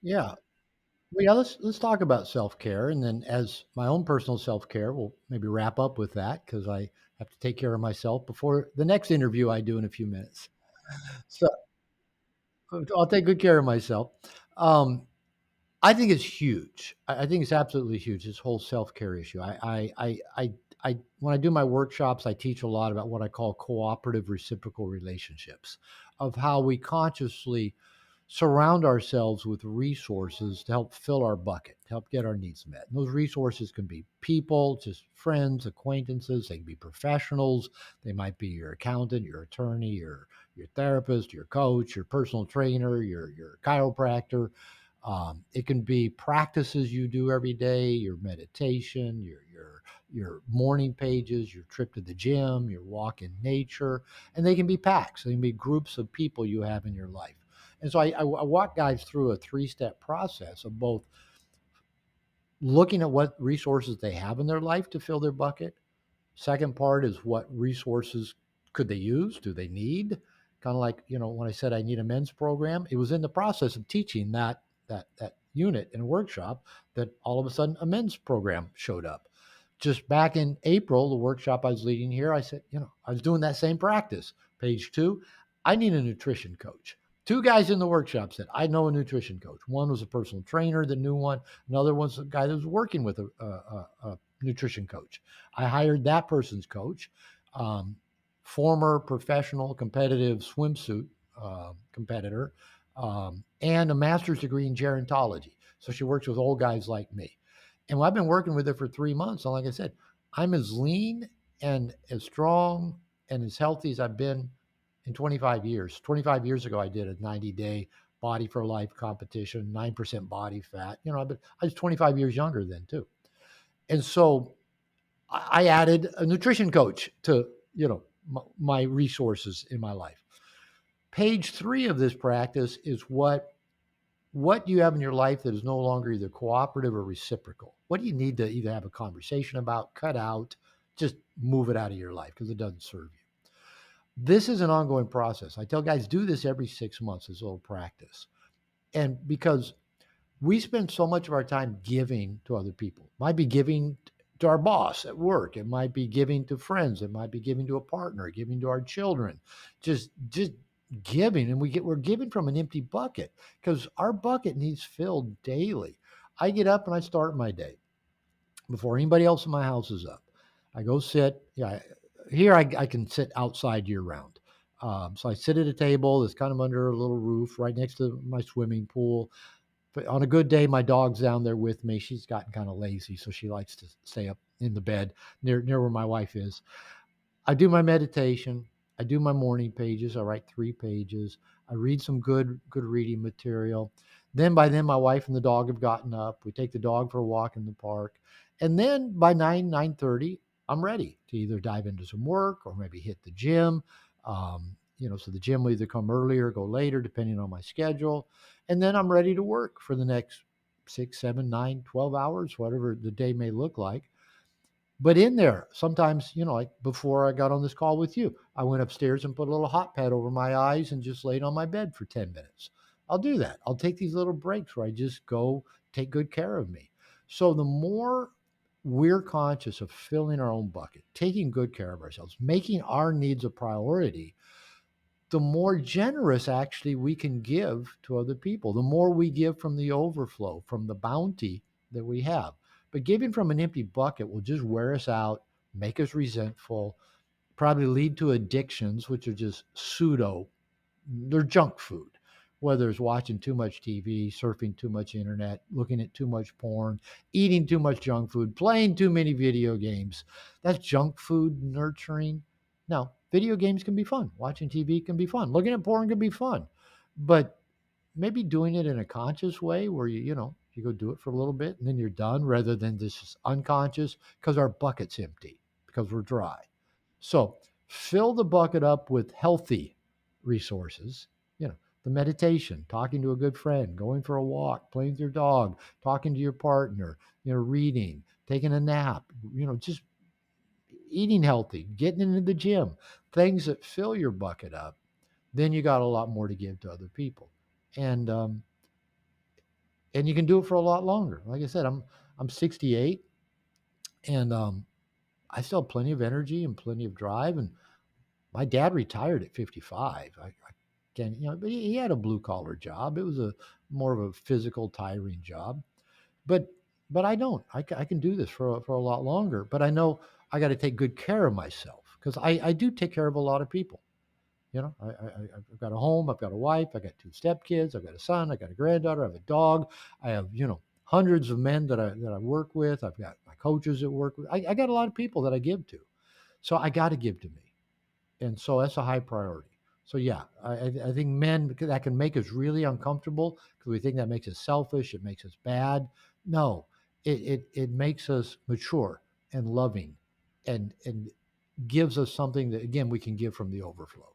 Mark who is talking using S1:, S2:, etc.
S1: Yeah. Well, yeah, let's talk about self-care, and then as my own personal self-care, we'll maybe wrap up with that because I have to take care of myself before the next interview I do in a few minutes. So I'll take good care of myself. Um, I think it's huge. I think it's absolutely huge. This whole self care issue. When I do my workshops, I teach a lot about what I call cooperative reciprocal relationships, of how we consciously surround ourselves with resources to help fill our bucket, to help get our needs met. And those resources can be people, just friends, acquaintances. They can be professionals. They might be your accountant, your attorney, your therapist, your coach, your personal trainer, your chiropractor. It can be practices you do every day, your meditation, your morning pages, your trip to the gym, your walk in nature, and they can be packs. They can be groups of people you have in your life. And so I walk guys through a three-step process of both looking at what resources they have in their life to fill their bucket. Second part is what resources could they use? Do they need? Kind of like, when I said I need a men's program, it was in the process of teaching that unit in a workshop that all of a sudden a men's program showed up. Just back in April, the workshop I was leading here, I said, I was doing that same practice. Page 2, I need a nutrition coach. Two guys in the workshop said, I know a nutrition coach. One was a personal trainer that knew one. Another one's a guy that was working with a nutrition coach. I hired that person's coach, um, former professional competitive swimsuit competitor, and a master's degree in gerontology. So she works with old guys like me. And I've been working with her for 3 months. And like I said, I'm as lean and as strong and as healthy as I've been in 25 years. 25 years ago, I did a 90-day body for life competition, 9% body fat. I was 25 years younger then too. And so I added a nutrition coach to my resources in my life. Page 3 of this practice is what you have in your life that is no longer either cooperative or reciprocal. What do you need to either have a conversation about, cut out, just move it out of your life because it doesn't serve you. This is an ongoing process. I tell guys do this every 6 months, this little practice, and because we spend so much of our time giving to other people. It might be giving to our boss at work. It might be giving to friends. It might be giving to a partner, giving to our children. Just giving, and we're giving from an empty bucket because our bucket needs filled daily. I get up and I start my day before anybody else in my house is up. I go sit. Yeah, here I can sit outside year round. So I sit at a table that's kind of under a little roof right next to my swimming pool. But on a good day, my dog's down there with me. She's gotten kind of lazy, so she likes to stay up in the bed near where my wife is. I do my meditation. I do my morning pages. I write 3 pages. I read some good reading material. Then my wife and the dog have gotten up. We take the dog for a walk in the park. And then by 9:30, I'm ready to either dive into some work or maybe hit the gym. So the gym will either come earlier or go later, depending on my schedule. And then I'm ready to work for the next 6, 7, 9, 12 hours, whatever the day may look like. But in there, sometimes, like before I got on this call with you, I went upstairs and put a little hot pad over my eyes and just laid on my bed for 10 minutes. I'll do that. I'll take these little breaks where I just go take good care of me. So the more we're conscious of filling our own bucket, taking good care of ourselves, making our needs a priority, the more generous actually we can give to other people, the more we give from the overflow, from the bounty that we have. But giving from an empty bucket will just wear us out, make us resentful, probably lead to addictions, which are just pseudo, they're junk food. Whether it's watching too much TV, surfing too much internet, looking at too much porn, eating too much junk food, playing too many video games. That's junk food nurturing. Now, video games can be fun. Watching TV can be fun. Looking at porn can be fun. But maybe doing it in a conscious way where you go do it for a little bit and then you're done rather than this unconscious because our bucket's empty because we're dry. So fill the bucket up with healthy resources, the meditation, talking to a good friend, going for a walk, playing with your dog, talking to your partner, reading, taking a nap, just eating healthy, getting into the gym, things that fill your bucket up. Then you got a lot more to give to other people. And and you can do it for a lot longer. Like I said, I'm 68, and I still have plenty of energy and plenty of drive. And my dad retired at 55. I can, but he had a blue collar job. It was a more of a physical, tiring job. But I don't. I can do this for a lot longer. But I know I got to take good care of myself because I do take care of a lot of people. I've got a home, I've got a wife, I got two stepkids, I've got a son, I got a granddaughter, I have a dog, I have hundreds of men that I work with. I've got my coaches that work with. I got a lot of people that I give to, so I got to give to me, and so that's a high priority. So yeah, I think men that can make us really uncomfortable because we think that makes us selfish, it makes us bad. No, it makes us mature and loving, and gives us something that again we can give from the overflow.